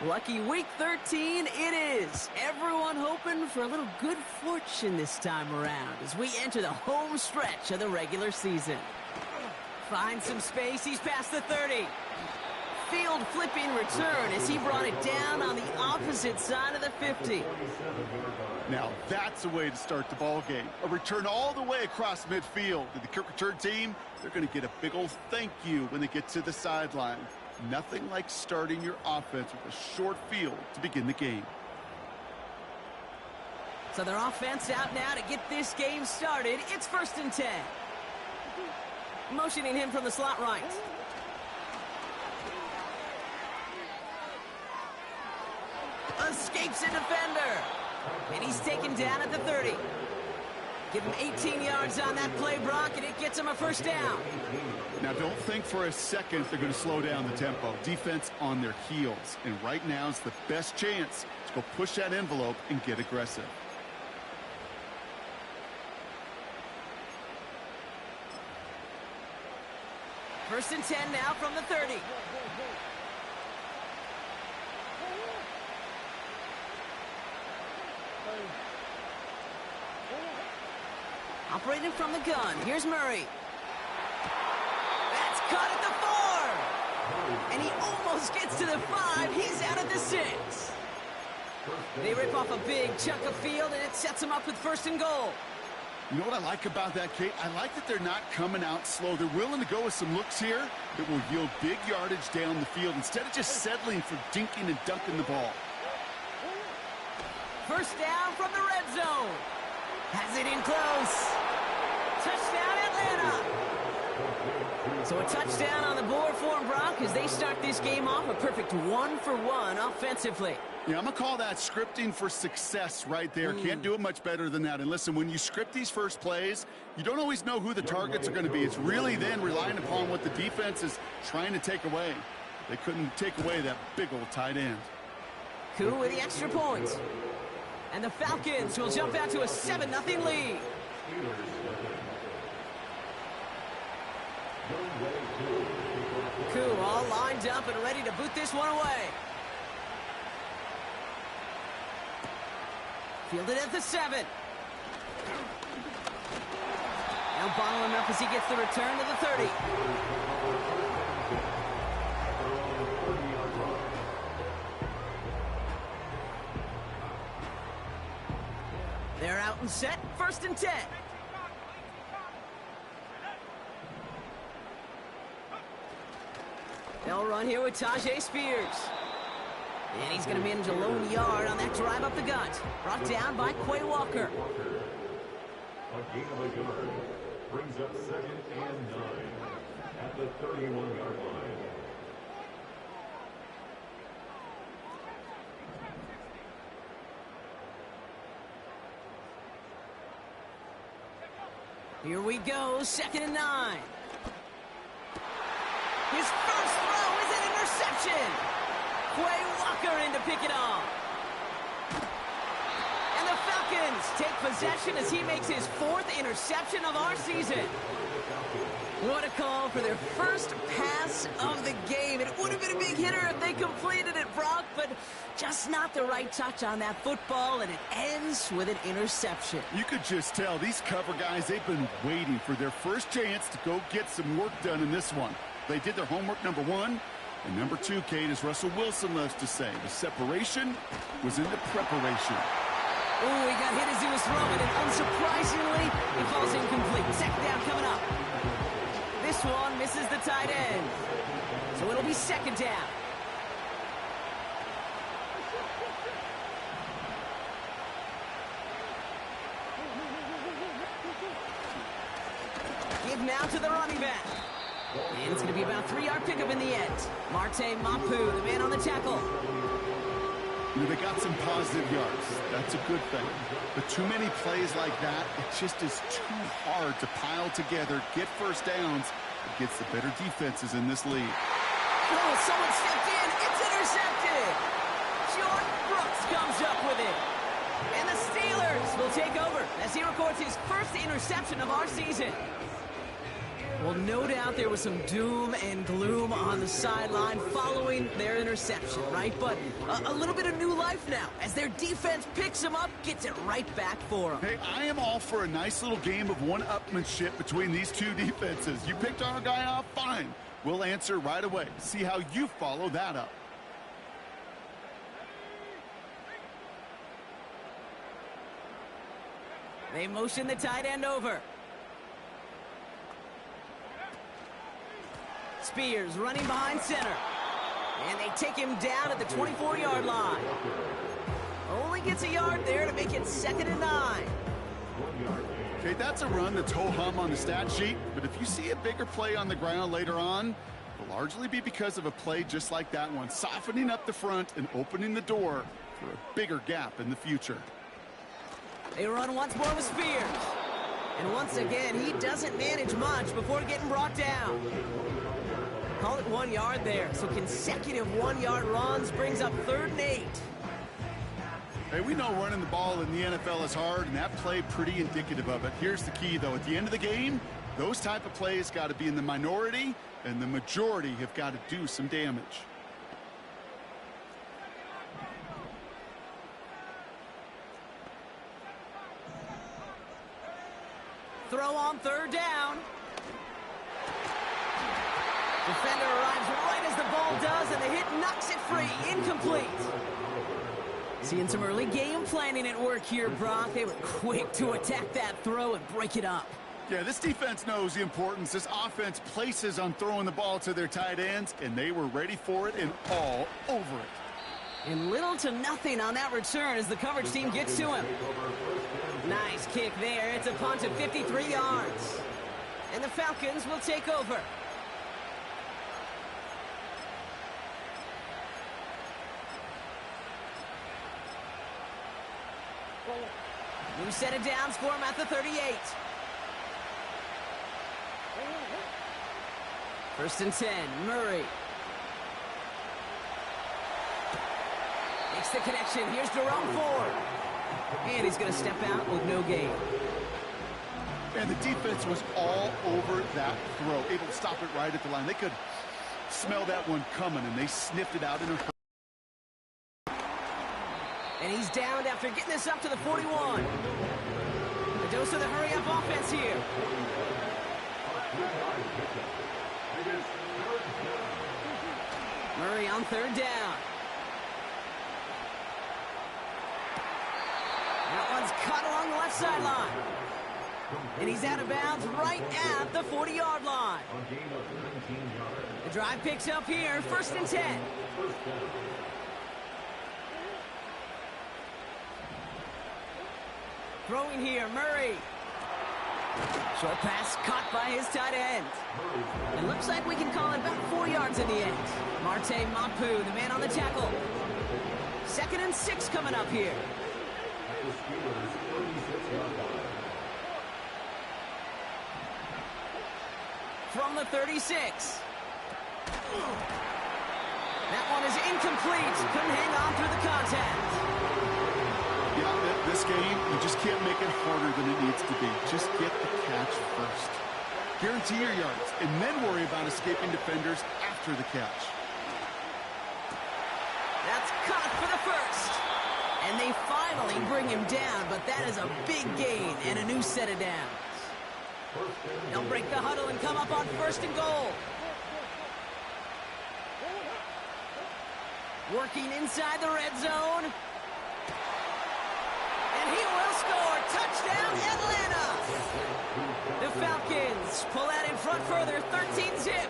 Lucky week 13 it is. Everyone hoping for a little good fortune this time around as we enter the home stretch of the regular season. Finds some space, he's past the 30. Field flipping return as he brought it down on the opposite side of the 50. Now that's a way to start the ball game. A return all the way across midfield. And the kick return team, they're going to get a big old thank you when they get to the sideline. Nothing like starting your offense with a short field to begin the game. So their offense out now to get this game started. It's 1st and 10. Motioning him from the slot right. Escapes a defender. And he's taken down at the 30. Give him 18 yards on that play, Brock, and it gets him a 1st down. Now, don't think for a second they're going to slow down the tempo. Defense on their heels. And right now is the best chance to go push that envelope and get aggressive. First and 10 now from the 30. Operating from the gun. Here's Murray. That's caught at the 4. And he almost gets to the 5. He's out at the 6. They rip off a big chunk of field, and it sets him up with 1st and goal. You know what I like about that, Kate? I like that they're not coming out slow. They're willing to go with some looks here that will yield big yardage down the field instead of just settling for dinking and dunking the ball. 1st down from the red zone. Has it in close. Touchdown, Atlanta. So a touchdown on the board for them, Brock, as they start this game off a perfect 1-for-1 offensively. Yeah, I'm going to call that scripting for success right there. Can't do it much better than that. And listen, when you script these first plays, you don't always know who the targets are going to be. It's really then relying upon what the defense is trying to take away. They couldn't take away that big old tight end. Koo with the extra point. And the Falcons will jump out to a 7-0 lead. Koo all lined up and ready to boot this one away. Fielded at the 7. Now bottle him up as he gets the return to the 30. They're out and set. 1st and 10. They'll run here with Tajay Spears. And he's going to manage a lone yard on that drive up the gut. Brought down by Quay Walker. A gain of a yard brings up 2nd and 9 at the 31-yard line. Here we go, 2nd and 9. His first throw is an interception. Quay Walker in to pick it off. And the Falcons take possession as he makes his 4th interception of our season. What a call for their first pass of the game. It would have been a big hitter if they completed it, Brock, but just not the right touch on that football, and it ends with an interception. You could just tell these cover guys, they've been waiting for their first chance to go get some work done in this one. They did their homework, number 1. And number 2, Kate, as Russell Wilson loves to say, the separation was in the preparation. Oh, he got hit as he was throwing, and unsurprisingly, he falls incomplete. 2nd down coming up. This one misses the tight end. So it'll be 2nd down. Give now to the running back. And it's going to be about a 3-yard pickup in the end. Marte Mapu, the man on the tackle. You know, they got some positive yards. That's a good thing. But too many plays like that, it just is too hard to pile together, get 1st downs against the better defenses in this league. Oh, someone stepped in. It's intercepted. Jordan Brooks comes up with it. And the Steelers will take over as he records his 1st interception of our season. Well, no doubt there was some doom and gloom on the sideline following their interception, right? But a little bit of new life now as their defense picks them up, gets it right back for them. Hey, I am all for a nice little game of one-upmanship between these two defenses. You picked our guy off, fine. We'll answer right away. See how you follow that up. They motion the tight end over. Spears running behind center. And they take him down at the 24-yard line. Only gets a yard there to make it 2nd and 9. Okay, that's a run that's ho-hum on the stat sheet, but if you see a bigger play on the ground later on, it'll largely be because of a play just like that one, softening up the front and opening the door for a bigger gap in the future. They run once more with Spears. And once again, he doesn't manage much before getting brought down. Call it 1 yard there. So consecutive 1-yard runs brings up 3rd and 8. Hey, we know running the ball in the NFL is hard, and that play pretty indicative of it. Here's the key, though. At the end of the game, those type of plays got to be in the minority, and the majority have got to do some damage. Throw on 3rd down. Defender arrives right as the ball does, and the hit knocks it free. Incomplete. Seeing some early game planning at work here, Brock. They were quick to attack that throw and break it up. Yeah, this defense knows the importance this offense places on throwing the ball to their tight ends, and they were ready for it and all over it. And little to nothing on that return as the coverage team gets to him. Nice kick there. It's a punt of 53 yards. And the Falcons will take over. New set of downs for him at the 38. 1st and 10, Murray. Makes the connection. Here's Jerome Ford. And he's going to step out with no gain. And the defense was all over that throw, able to stop it right at the line. They could smell that one coming, and they sniffed it out in a hurry. And he's downed after getting this up to the 41. A dose of the hurry-up offense here. Murray on 3rd down. That one's caught along the left sideline. And he's out of bounds right at the 40-yard line. The drive picks up here, 1st and 10. Throwing here, Murray. Short pass caught by his tight end. It looks like we can call it about 4 yards in the end. Marte Mapu, the man on the tackle. 2nd and 6 coming up here. From the 36. That one is incomplete. Couldn't hang on through the contact. Yeah, this game, you just can't make it harder than it needs to be. Just get the catch first. Guarantee your yards, and then worry about escaping defenders after the catch. That's caught for the 1st. And they finally bring him down, but that is a big gain and a new set of downs. They'll break the huddle and come up on 1st and goal. Working inside the red zone. And he will score. Touchdown, Atlanta. The Falcons pull out in front further, 13-zip.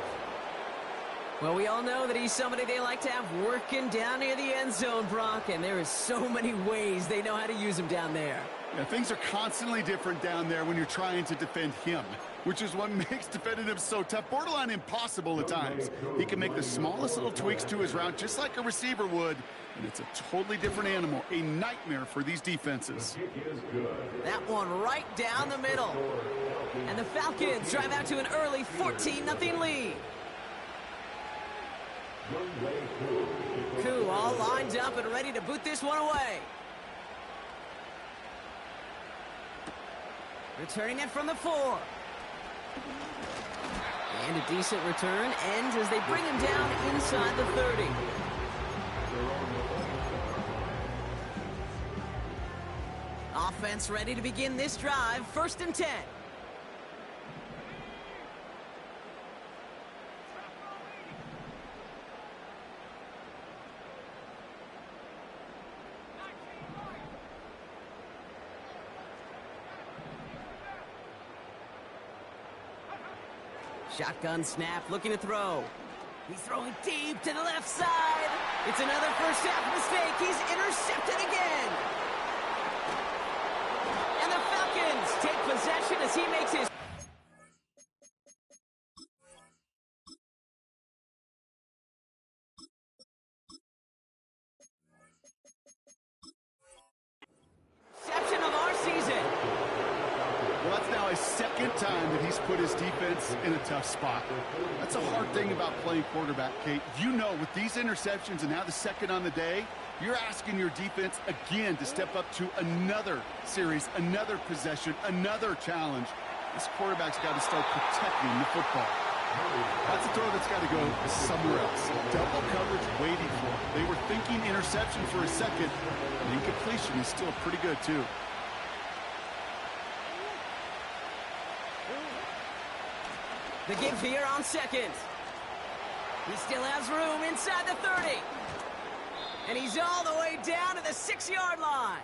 Well, we all know that he's somebody they like to have working down near the end zone, Brock, and there is so many ways they know how to use him down there. Yeah, things are constantly different down there when you're trying to defend him, which is what makes defending him so tough, borderline impossible at times. He can make the smallest little tweaks to his route just like a receiver would, and it's a totally different animal, a nightmare for these defenses. That one right down the middle. And the Falcons drive out to an early 14-0 lead. Koo all lined up and ready to boot this one away. Returning it from the 4. And a decent return ends as they bring him down inside the 30. Offense ready to begin this drive. 1st and 10. Shotgun snap, looking to throw. He's throwing deep to the left side. It's another first half mistake. He's intercepted again. And the Falcons take possession as he makes his... Interception of our season. Well, that's now his 2nd time that he's put his defense in a tough spot. That's a hard thing about playing quarterback, Kate. You know, with these interceptions and now the 2nd on the day, you're asking your defense again to step up to another series, another possession, another challenge. This quarterback's got to start protecting the football. That's a throw that's got to go somewhere else. Double coverage waiting for him. They were thinking interception for a second. The incompletion is still pretty good, too. The give here on 2nd. He still has room inside the 30. And he's all the way down to the 6-yard line.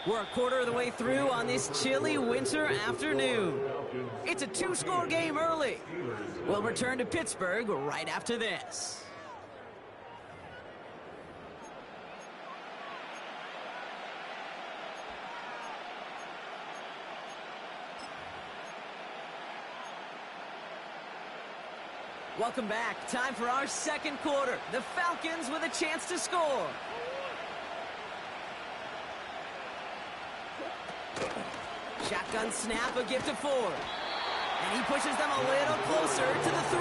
We're a quarter of the way through on this chilly winter afternoon. It's a 2-score game early. We'll return to Pittsburgh right after this. Welcome back. Time for our 2nd quarter. The Falcons with a chance to score. Shotgun snap, a gift to Ford. And he pushes them a little closer to the 3.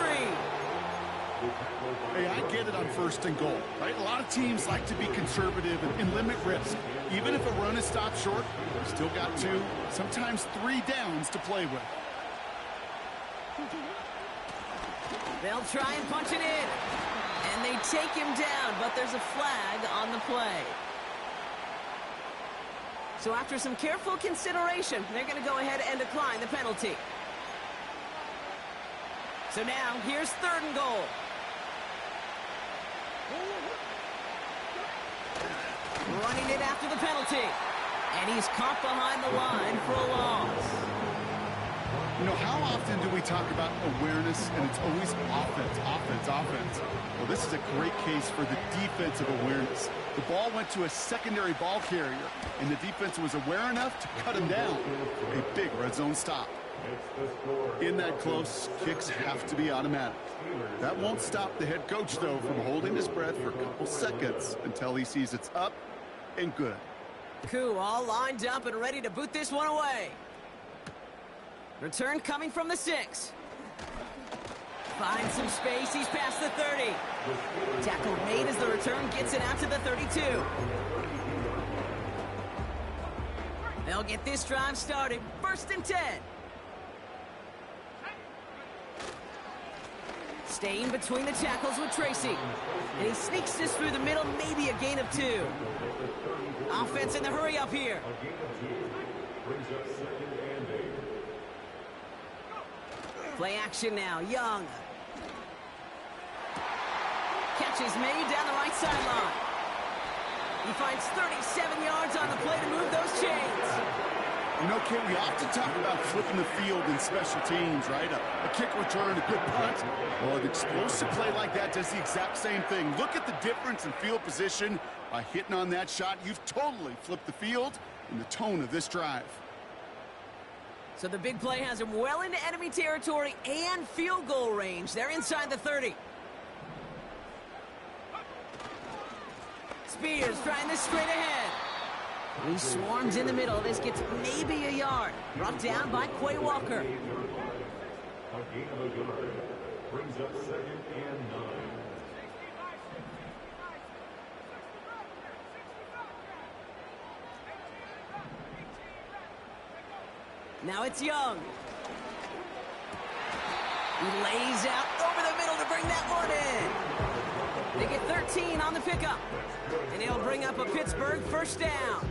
Hey, I get it on 1st and goal, right? A lot of teams like to be conservative and limit risk. Even if a run is stopped short, they've still got 2, sometimes 3 downs to play with. They'll try and punch it in. And they take him down, but there's a flag on the play. So after some careful consideration, they're going to go ahead and decline the penalty. So now, here's 3rd and goal. Running it after the penalty. And he's caught behind the line for a loss. You know, how often do we talk about awareness, and it's always offense, offense, offense? Well, this is a great case for the defensive awareness. The ball went to a secondary ball carrier, and the defense was aware enough to cut him down. A big red zone stop. In that close, kicks have to be automatic. That won't stop the head coach, though, from holding his breath for a couple seconds until he sees it's up and good. Koo all lined up and ready to boot this one away. Return coming from the 6. Finds some space. He's past the 30. Tackle made as the return gets it out to the 32. They'll get this drive started. 1st and 10. Staying between the tackles with Tracy. And he sneaks this through the middle, maybe a gain of 2. Offense in the hurry up here. Play action now. Young. Catch is made down the right sideline. He finds 37 yards on the play to move those chains. You know, Kate, we often talk about flipping the field in special teams, right? A kick return, a good punt. Well, an explosive play like that does the exact same thing. Look at the difference in field position. By hitting on that shot, you've totally flipped the field and the tone of this drive. So the big play has him well into enemy territory and field goal range. They're inside the 30. Spears trying this straight ahead. He swarms in the middle. This gets maybe a yard. Brought down by Quay Walker. A gain of a yard brings up 2nd and 9. Now it's Young. He lays out over the middle to bring that one in. They get 13 on the pickup. And he'll bring up a Pittsburgh first down.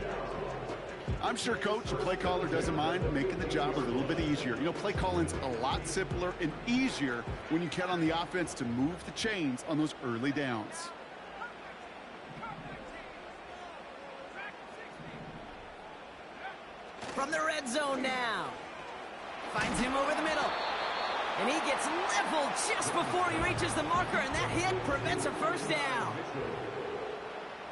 I'm sure Coach, the play caller, doesn't mind making the job a little bit easier. You know, play calling's a lot simpler and easier when you count on the offense to move the chains on those early downs. From the red zone now. Finds him over the middle. And he gets leveled just before he reaches the marker, and that hit prevents a first down.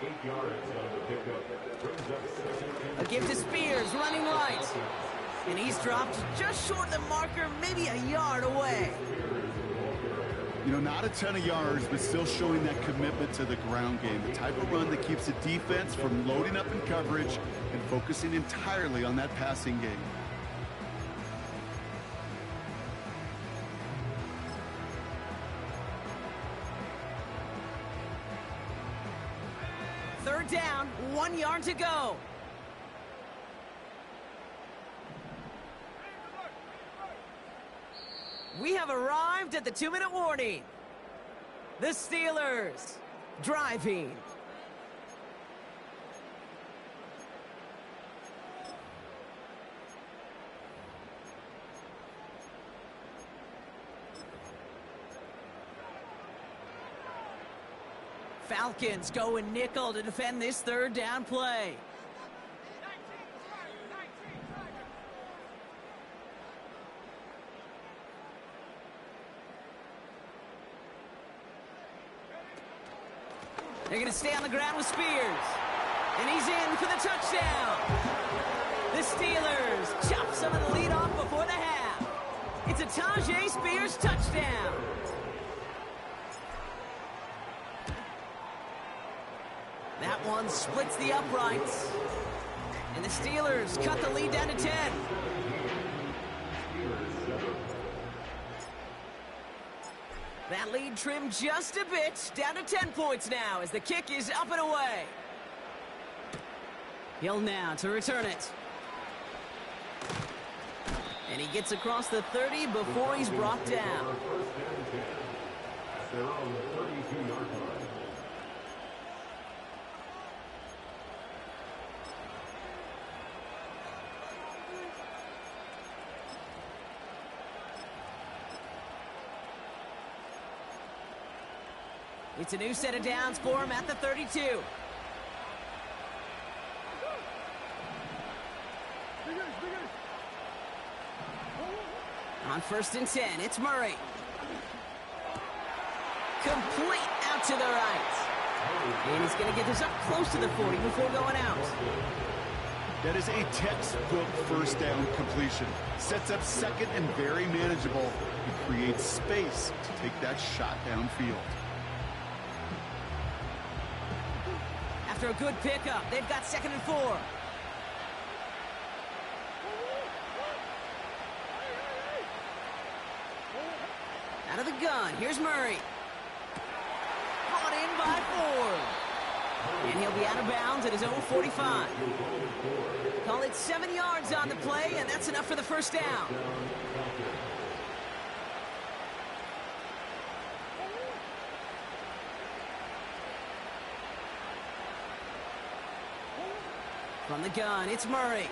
8 yards on the pickup. Brings up second and A give to Spears, running light. And he's dropped just short of the marker, maybe a yard away. You know, not a ton of yards, but still showing that commitment to the ground game. The type of run that keeps the defense from loading up in coverage and focusing entirely on that passing game. Third down, 1 yard to go. We have arrived at the 2-minute warning. The Steelers driving. Falcons going nickel to defend this third down play. They're going to stay on the ground with Spears. And he's in for the touchdown. The Steelers chop some of the lead off before the half. It's a Tajay Spears touchdown. That one splits the uprights. And the Steelers cut the lead down to 10. That lead trimmed just a bit, down to 10 points now as the kick is up and away. Hill now to return it. And he gets across the 30 before he's brought down. they're on the 32-yard line. It's a new set of downs for him at the 32. On 1st and 10, it's Murray. Complete out to the right. And he's going to get this up close to the 40 before going out. That is a textbook first down completion. Sets up second and very manageable. It creates space to take that shot downfield. After a good pickup, they've got 2nd and 4. Out of the gun, here's Murray. Brought in by Ford. And he'll be out of bounds at his own 45. Call it 7 yards on the play, and that's enough for the first down. From the gun, it's Murray.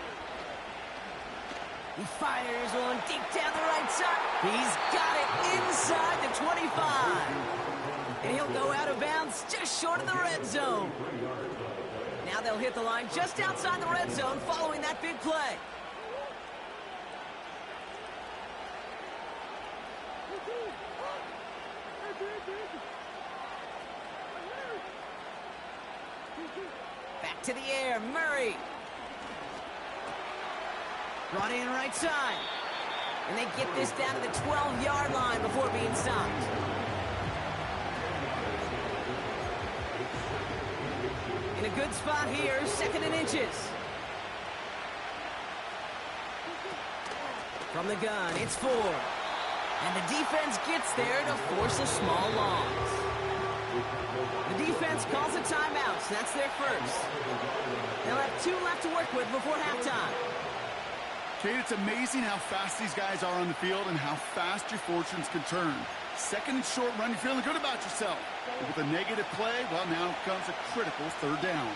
He fires one deep down the right side. He's got it inside the 25. And he'll go out of bounds just short of the red zone. Now they'll hit the line just outside the red zone following that big play. Back to the air, Murray. Brought in right side. And they get this down to the 12-yard line before being stopped. In a good spot here, 2nd and inches. From the gun, it's Ford. And the defense gets there to force a small loss. The defense calls a timeout, so that's their first. They'll have 2 left to work with before halftime. Kate, it's amazing how fast these guys are on the field and how fast your fortunes can turn. Second and short run, you're feeling good about yourself. But with a negative play, well, now comes a critical third down.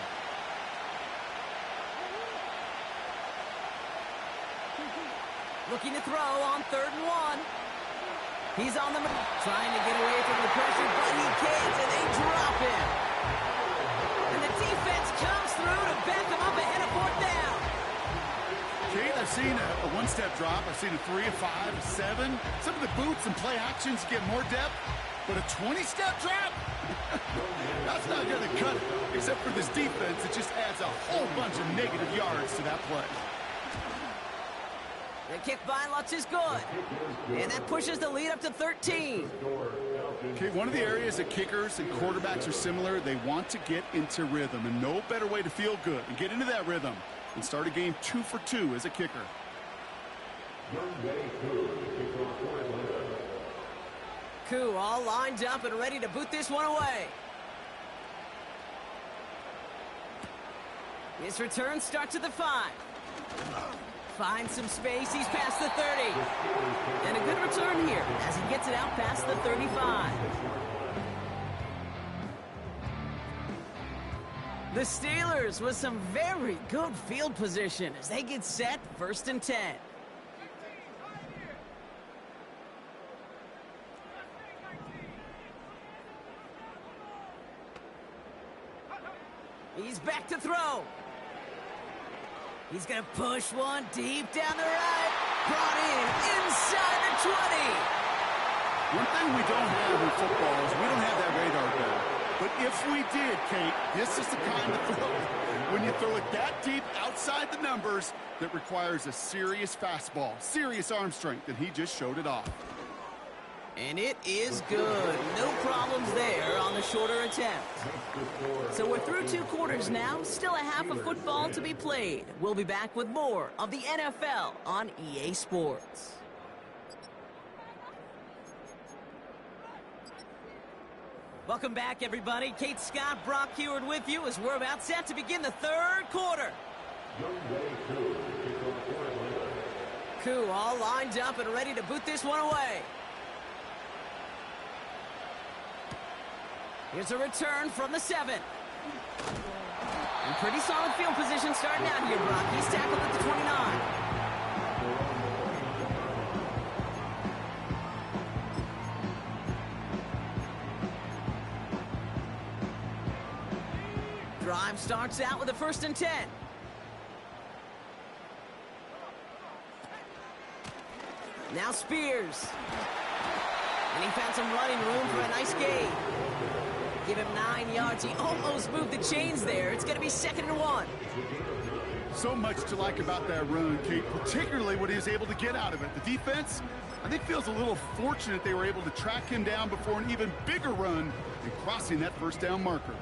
Looking to throw on 3rd and 1. He's on the move, trying to get away from the pressure, but he can't, and they drop him. And the defense comes through to back him up ahead of 4th down. Kate, I've seen a one-step drop. I've seen a 3, a 5, a 7. Some of the boots and play actions get more depth, but a 20-step drop? That's not going to cut it. Except for this defense, it just adds a whole bunch of negative yards to that play. The kick by Lutz is good. And that pushes the lead up to 13. Okay, one of the areas that kickers and quarterbacks are similar, they want to get into rhythm, and no better way to feel good and get into that rhythm and start a game 2 for 2 as a kicker. Koo all lined up and ready to boot this one away. His return starts at the 5. Finds some space. He's past the 30. And a good return here as he gets it out past the 35. The Steelers with some very good field position as they get set 1st and 10. He's back to throw. He's going to push one deep down the right. Brought in inside the 20. One thing we don't have in football is we don't have that radar gun. But if we did, Kate, this is the kind of throw. When you throw it that deep outside the numbers, that requires a serious fastball, serious arm strength, and he just showed it off. And it is good. No problems there on the shorter attempt. So we're through 2 quarters now. Still a half of football to be played. We'll be back with more of the NFL on EA Sports. Welcome back, everybody. Kate Scott, Brock Heward with you as we're about set to begin the 3rd quarter. Koo all lined up and ready to boot this one away. Here's a return from the 7. And pretty solid field position starting out here, Brock. He's tackled at the 29. Drive starts out with a 1st and 10. Now Spears. And he found some running room for a nice gain. Give him 9 yards. He almost moved the chains there. It's going to be 2nd and 1. So much to like about that run, Kate, particularly what he was able to get out of it. The defense, I think, feels a little fortunate they were able to track him down before an even bigger run and crossing that 1st down marker.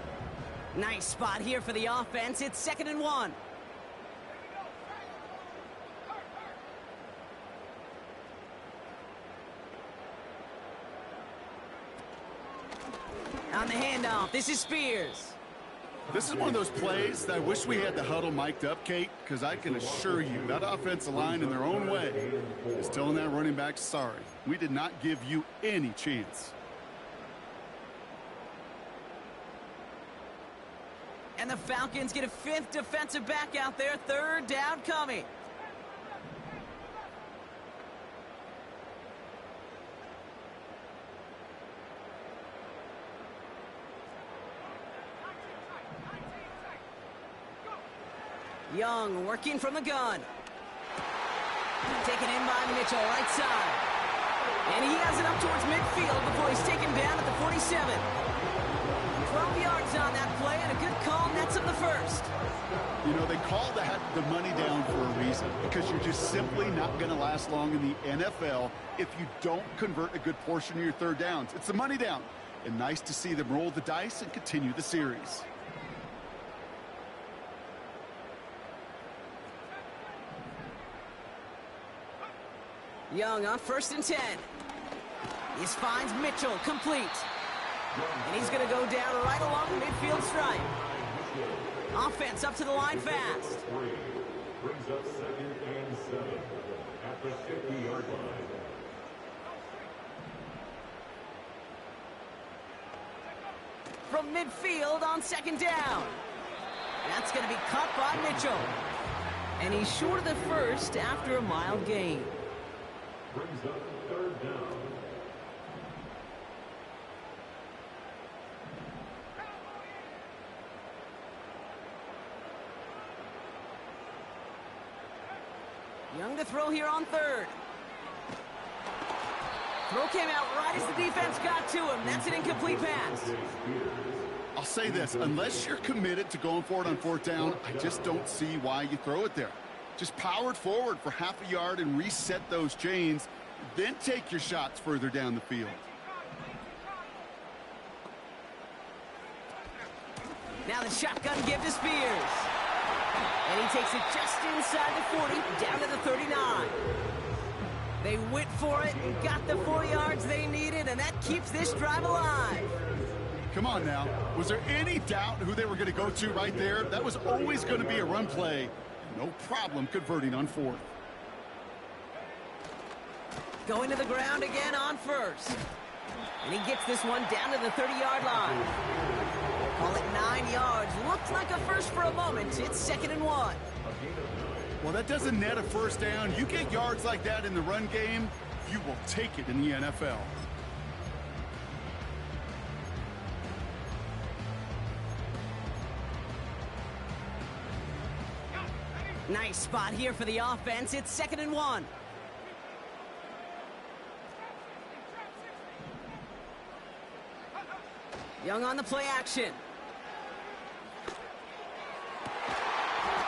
Nice spot here for the offense. It's 2nd and 1. On the handoff, this is Spears. This is one of those plays that I wish we had the huddle mic'd up, Kate, because I can assure you that offensive line in their own way is telling that running back, sorry, we did not give you any chance. And the Falcons get a 5th defensive back out there. 3rd down coming. Young working from the gun. Taken in by Mitchell, right side. And he has it up towards midfield before he's taken down at the 47. 12 yards on that play, and a good call nets him the 1st. You know, they call that the money down for a reason, because you're just simply not going to last long in the NFL if you don't convert a good portion of your 3rd downs. It's the money down. And nice to see them roll the dice and continue the series. Young on 1st and 10. He finds Mitchell complete. And he's going to go down right along the midfield stripe. Offense up to the line fast. Brings up 2nd and 7. from midfield on second down. That's going to be caught by Mitchell. And he's short of the first after a mild gain. Brings up third down. Young to throw here on third. Throw came out right as the defense got to him. That's an incomplete pass. I'll say this, unless you're committed to going for it on fourth down, I just don't see why you throw it there. Just power it forward for half a yard and reset those chains, then take your shots further down the field. Now the shotgun give to Spears. And he takes it just inside the 40, down to the 39. They went for it and got the 4 yards they needed, and that keeps this drive alive. Come on now. Was there any doubt who they were going to go to right there? That was always going to be a run play. No problem converting on fourth. Going to the ground again on first. And he gets this one down to the 30-yard line. Call it 9 yards. Looked like a first for a moment. It's 2nd and 1. Well, that doesn't net a first down. You get yards like that in the run game, you will take it in the NFL. Nice spot here for the offense. It's 2nd and 1. Young on the play action.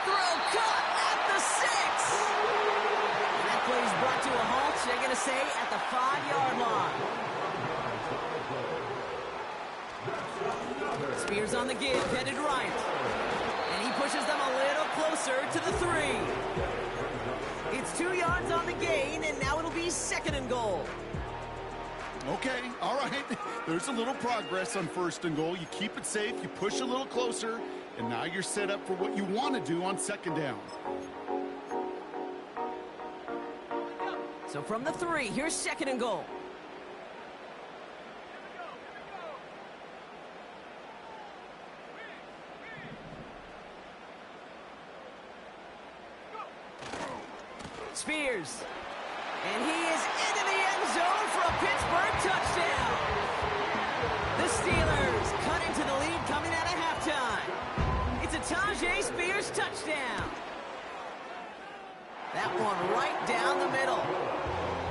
Throw caught at the 6. And that play is brought to a halt. They're going to say at the 5-yard line. Spears on the give, headed right. And he pushes them a little closer to the 3. It's 2 yards on the gain, and now it'll be 2nd and goal. Okay, all right. There's a little progress on 1st and goal. You keep it safe, you push a little closer, and now you're set up for what you want to do on 2nd down. So from the 3, here's 2nd and goal. Spears. And he is into the end zone for a Pittsburgh touchdown. The Steelers cut into the lead coming out of halftime. It's a Tajay Spears touchdown. That one right down the middle.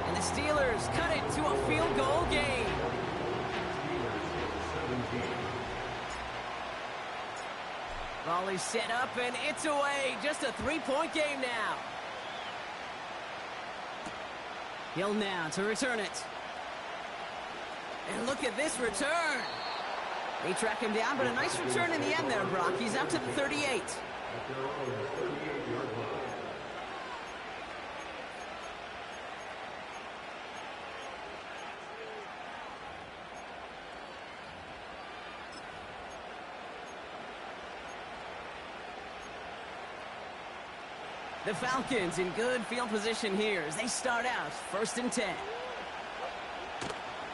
And the Steelers cut it to a field goal game. Volley set up and it's away. Just a 3-point game now. Hill now to return it. And look at this return. They track him down, but a nice return in the end there, Brock. He's out to the 38. The Falcons in good field position here as they start out 1st and 10.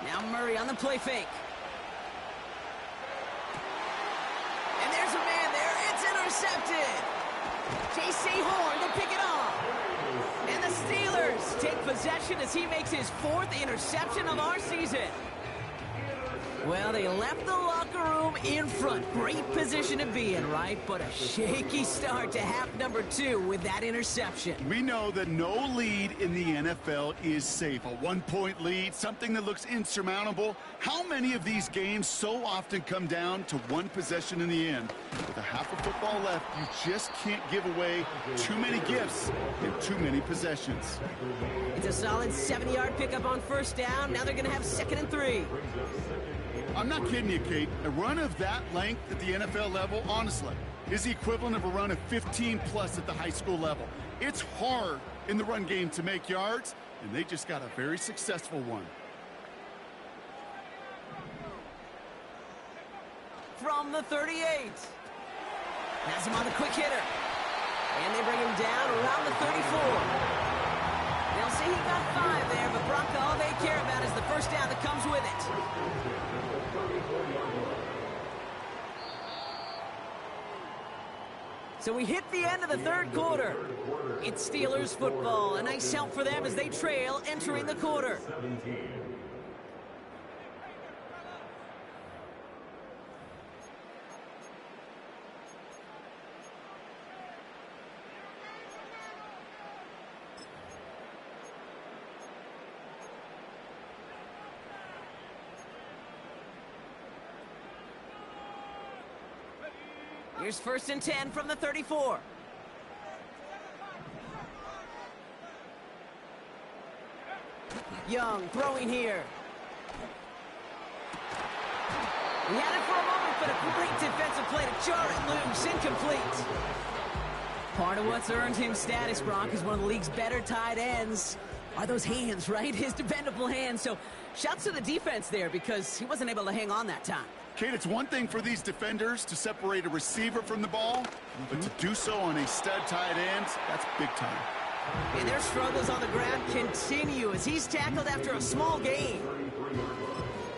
Now Murray on the play fake. And there's a man there. It's intercepted. J.C. Horn to pick it off. And the Steelers take possession as he makes his 4th interception of our season. Well, they left the locker room in front. Great position to be in, right? But a shaky start to half number 2 with that interception. We know that no lead in the NFL is safe. A 1-point lead, something that looks insurmountable. How many of these games so often come down to one possession in the end? With a half of football left, you just can't give away too many gifts in too many possessions. It's a solid 70-yard pickup on 1st down. Now they're going to have 2nd and 3. I'm not kidding you, Kate. A run of that length at the NFL level, honestly, is the equivalent of a run of 15-plus at the high school level. It's hard in the run game to make yards, and they just got a very successful one. From the 38. Has him on the quick hitter. And they bring him down around the 34. They'll say he got 5 there, but Brock, all they care about is the 1st down that comes with it. So we hit the end of the third quarter. It's Steelers football. A nice help for them as they trail entering the quarter. 17. Here's 1st and 10 from the 34. Young throwing here. He had it for a moment, but a great defensive play to jar it loose. Incomplete. Part of what's earned him status, Brock, is one of the league's better tight ends. Are those hands, right? His dependable hands. So shouts to the defense there because he wasn't able to hang on that time. Kate, it's one thing for these defenders to separate a receiver from the ball, but to do so on a stud tight end, that's big time. And their struggles on the ground continue as he's tackled after a small gain.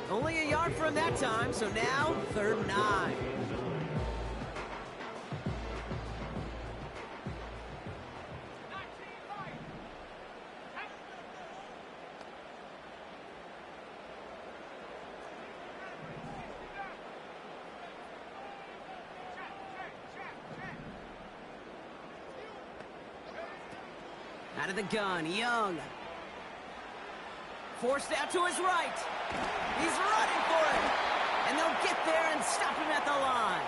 Only a yard for him that time, so now 3rd and 9. Out of the gun, Young. Forced out to his right. He's running for it. And they'll get there and stop him at the line.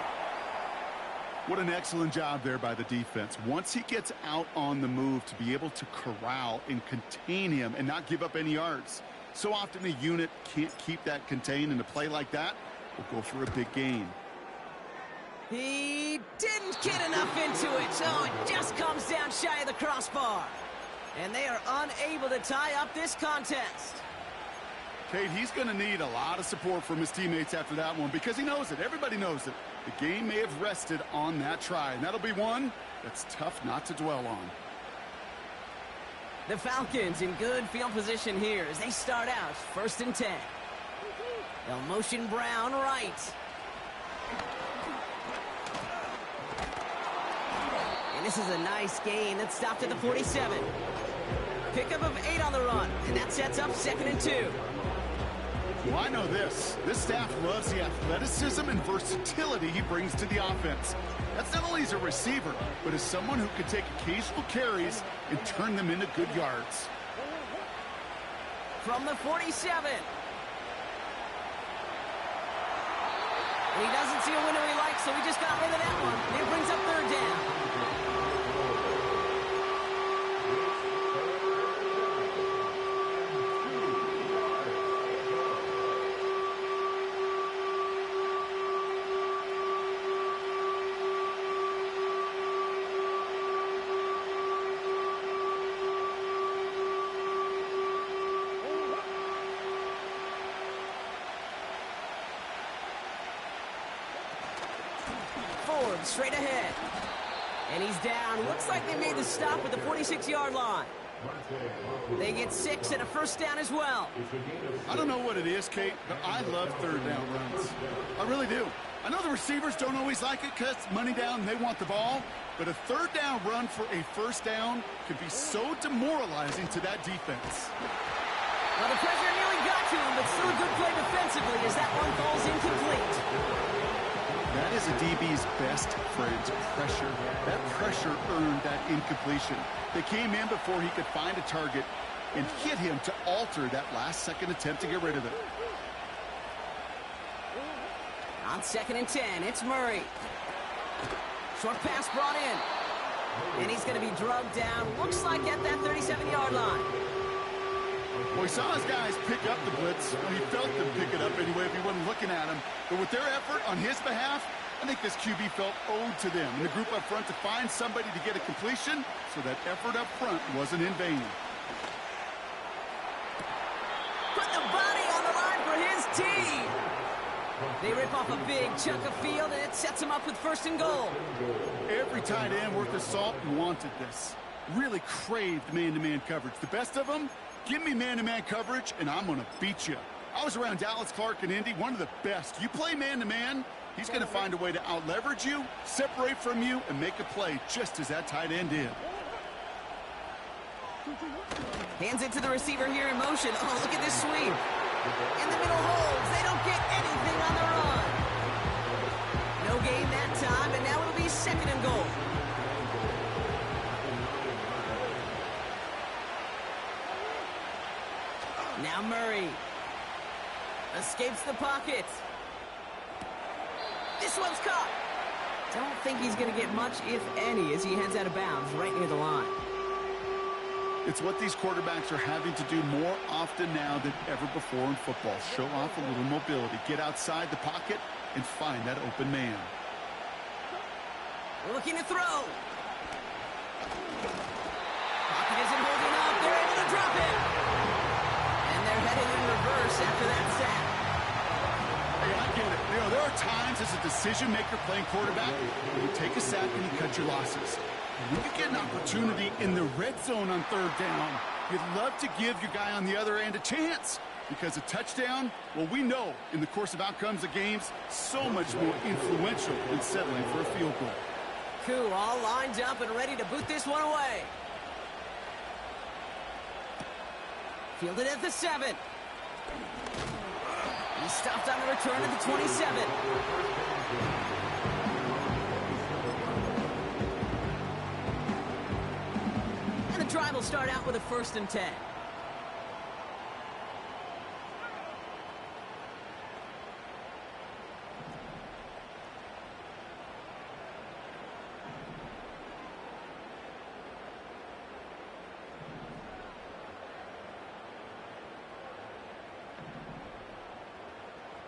What an excellent job there by the defense. Once he gets out on the move, to be able to corral and contain him and not give up any yards. So often a unit can't keep that contained, and a play like that will go for a big gain. He didn't get enough into it, so it just comes down shy of the crossbar. And they are unable to tie up this contest. Kate, he's going to need a lot of support from his teammates after that one because he knows it. Everybody knows it. The game may have rested on that try, and that'll be one that's tough not to dwell on. The Falcons in good field position here as they start out 1st and 10. They'll motion Brown right. And this is a nice gain that stopped at the 47. Pickup of 8 on the run, and that sets up 2nd and 2. Well, I know this. This staff loves the athleticism and versatility he brings to the offense. That's not only as a receiver, but as someone who can take occasional carries and turn them into good yards. From the 47. And he doesn't see a window he likes, so he just got rid of that one. It brings up 3rd down. Straight ahead. And he's down. Looks like they made the stop at the 46-yard line. They get 6 and a 1st down as well. I don't know what it is, Kate, but I love 3rd down runs. I really do. I know the receivers don't always like it because money down and they want the ball, but a 3rd down run for a 1st down can be so demoralizing to that defense. Well, the pressure nearly got to him, but still a good play defensively as that one falls incomplete. That is a DB's best friend, pressure. That pressure earned that incompletion. They came in before he could find a target and hit him to alter that last-second attempt to get rid of it. On 2nd and 10, it's Murray. Short pass brought in. And he's going to be drugged down, looks like at that 37-yard line. Well, he saw his guys pick up the blitz. Well, he felt them pick it up anyway if he wasn't looking at him. But with their effort on his behalf, I think this QB felt owed to them and the group up front to find somebody to get a completion, so that effort up front wasn't in vain. Put the body on the line for his team. They rip off a big chunk of field, and it sets them up with 1st and goal. Every tight end worth his salt wanted this. Really craved man-to-man coverage. The best of them, give me man-to-man coverage, and I'm going to beat you. I was around Dallas Clark and Indy, one of the best. You play man-to-man, He's going to find a way to out-leverage you, separate from you, and make a play just as that tight end did. Hands it to the receiver here in motion. Oh, look at this sweep. In the middle holds. They don't get anything on the run. No gain that time, and now it'll be 2nd and goal. Now Murray escapes the pocket. This one's caught. Don't think he's going to get much, if any, as he heads out of bounds right near the line. It's what these quarterbacks are having to do more often now than ever before in football. Show off a little mobility. Get outside the pocket and find that open man. Looking to throw. Pocket isn't holding up. They're able to drop it. And they're heading in reverse after that sack. Hey, I get it. You know, there are times as a decision-maker playing quarterback where you take a sack and you cut your losses. When you get an opportunity in the red zone on 3rd down, you'd love to give your guy on the other end a chance. Because a touchdown, well, we know in the course of outcomes of games, so much more influential than settling for a field goal. Koo all lined up and ready to boot this one away. Fielded at the 7. He stopped on the return at the 27. And the drive will start out with a 1st and 10.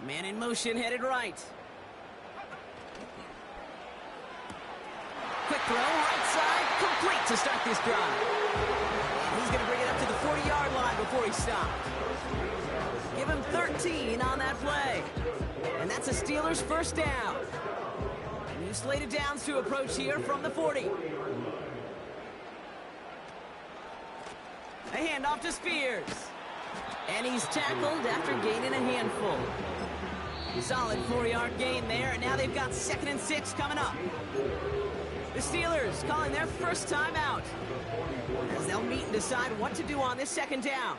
Man in motion, headed right. Quick throw, right side, complete to start this drive. And he's going to bring it up to the 40-yard line before he stops. Give him 13 on that play. And that's a Steelers 1st down. New slated downs to approach here from the 40. A handoff to Spears. And he's tackled after gaining a handful. Solid 4-yard gain there, and now they've got 2nd and 6 coming up. The Steelers calling their first time out as they'll meet and decide what to do on this 2nd down.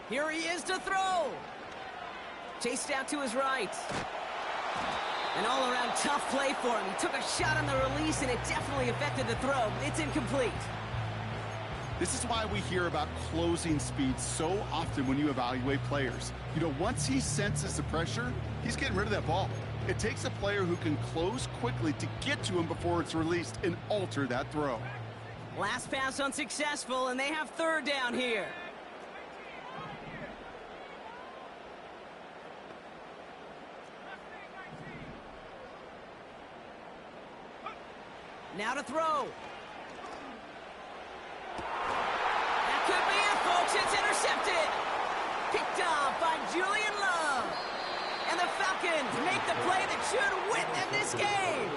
Here he is to throw. Chased out to his right. An all-around tough play for him. He took a shot on the release, and it definitely affected the throw. It's incomplete. This is why we hear about closing speed so often when you evaluate players. You know, once he senses the pressure, he's getting rid of that ball. It takes a player who can close quickly to get to him before it's released and alter that throw. Last pass unsuccessful, and they have 3rd down here. Now to throw. That could be it, folks. It's intercepted. Picked off by Julian Love. And the Falcons make the play that should win them this game.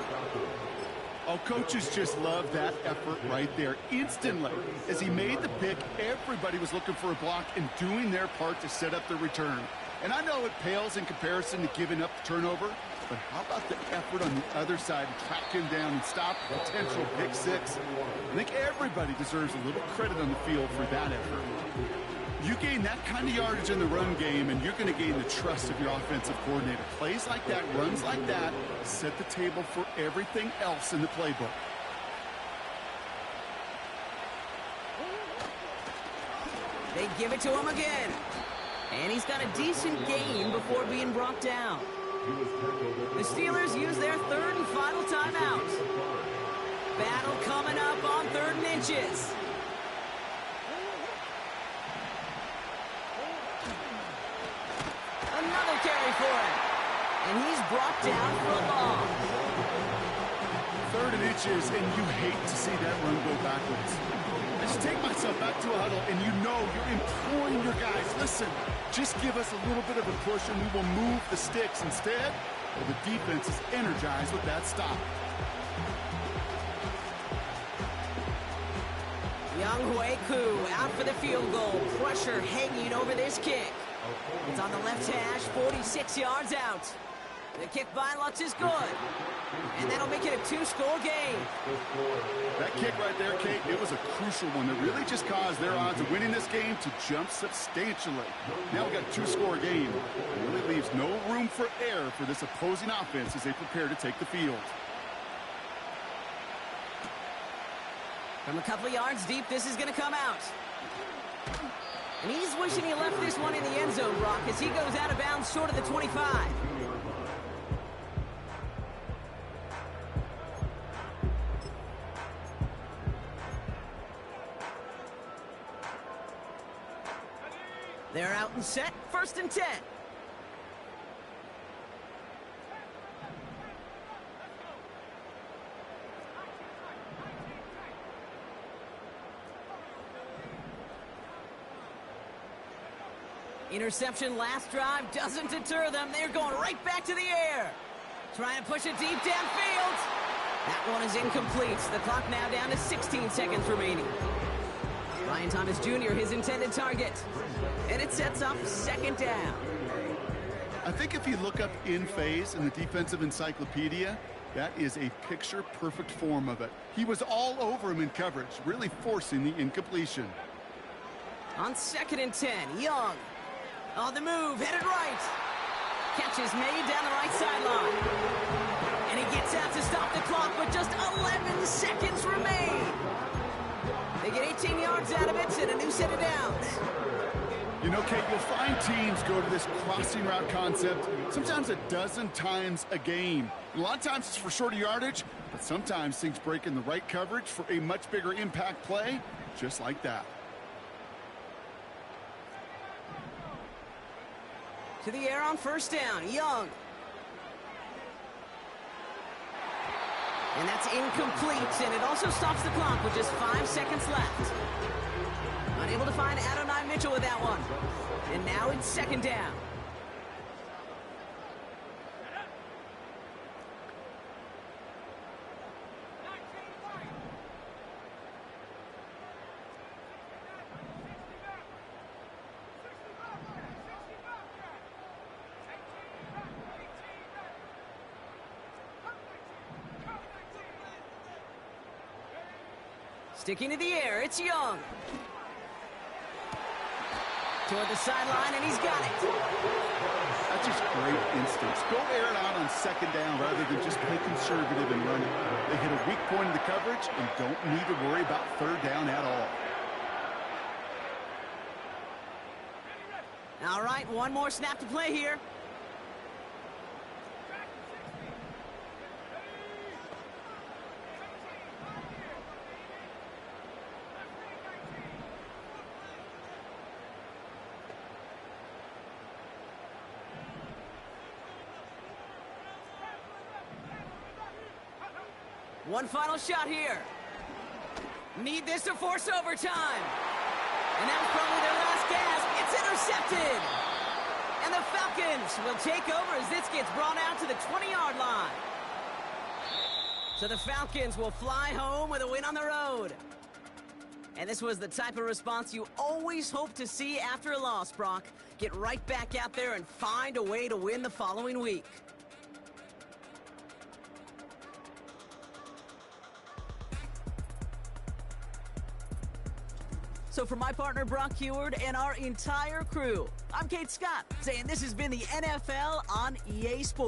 Oh, coaches just love that effort right there. Instantly, as he made the pick, everybody was looking for a block and doing their part to set up the return. And I know it pales in comparison to giving up the turnover, but how about the effort on the other side to track him down and stop a potential pick 6? I think everybody deserves a little credit on the field for that effort. You gain that kind of yardage in the run game, and you're going to gain the trust of your offensive coordinator. Plays like that, runs like that, set the table for everything else in the playbook. They give it to him again. And he's got a decent gain before being brought down. The Steelers use their 3rd and final timeout. Battle coming up on 3rd and inches. Another carry for him. And he's brought down for a loss. 3rd and inches, and you hate to see that run go backwards. I just take myself back to a huddle, and you know you're imploring your guys, listen, just give us a little bit of a push and we will move the sticks. Instead, Well, the defense is energized with that stop. Young Hui-Koo out for the field goal. Pressure hanging over this kick. It's on the left hash, 46 yards out. The kick by Lutz is good. And that'll make it a 2-score game. That kick right there, Kate, it was a crucial one that really just caused their odds of winning this game to jump substantially. Now we've got a 2-score game. It really leaves no room for error for this opposing offense as they prepare to take the field. From a couple of yards deep, this is going to come out. And he's wishing he left this one in the end zone, Brock, as he goes out of bounds short of the 25. They're out and set, 1st and 10. Interception last drive doesn't deter them. They're going right back to the air. Trying to push it deep downfield. That one is incomplete. The clock now down to 16 seconds remaining. Ryan Thomas Jr., his intended target. And it sets up 2nd down. I think if you look up in phase in the defensive encyclopedia, that is a picture-perfect form of it. He was all over him in coverage, really forcing the incompletion. On 2nd and 10, Young. On the move, headed right. Catch is made down the right sideline. And he gets out to stop the clock with just 11 seconds remain. They get 18 yards out of it and a new set of downs. You know, Kate, you'll find teams go to this crossing route concept sometimes a dozen times a game. And a lot of times it's for shorter yardage, but sometimes things break in the right coverage for a much bigger impact play, just like that. To the air on 1st down, Young. And that's incomplete, and it also stops the clock with just 5 seconds left. Unable to find Adonai Mitchell with that one. And now it's 2nd down. Sticking to the air, it's Young. Toward the sideline, and he's got it. That's just great instincts. Go air it out on 2nd down rather than just play conservative and run it. They hit a weak point in the coverage and don't need to worry about 3rd down at all. All right, one more snap to play here. One final shot here. Need this to force overtime. And that was probably their last gasp. It's intercepted. And the Falcons will take over as this gets brought out to the 20-yard line. So the Falcons will fly home with a win on the road. And this was the type of response you always hope to see after a loss, Brock. Get right back out there and find a way to win the following week. So for my partner, Brock Heward, and our entire crew, I'm Kate Scott, saying this has been the NFL on EA Sports.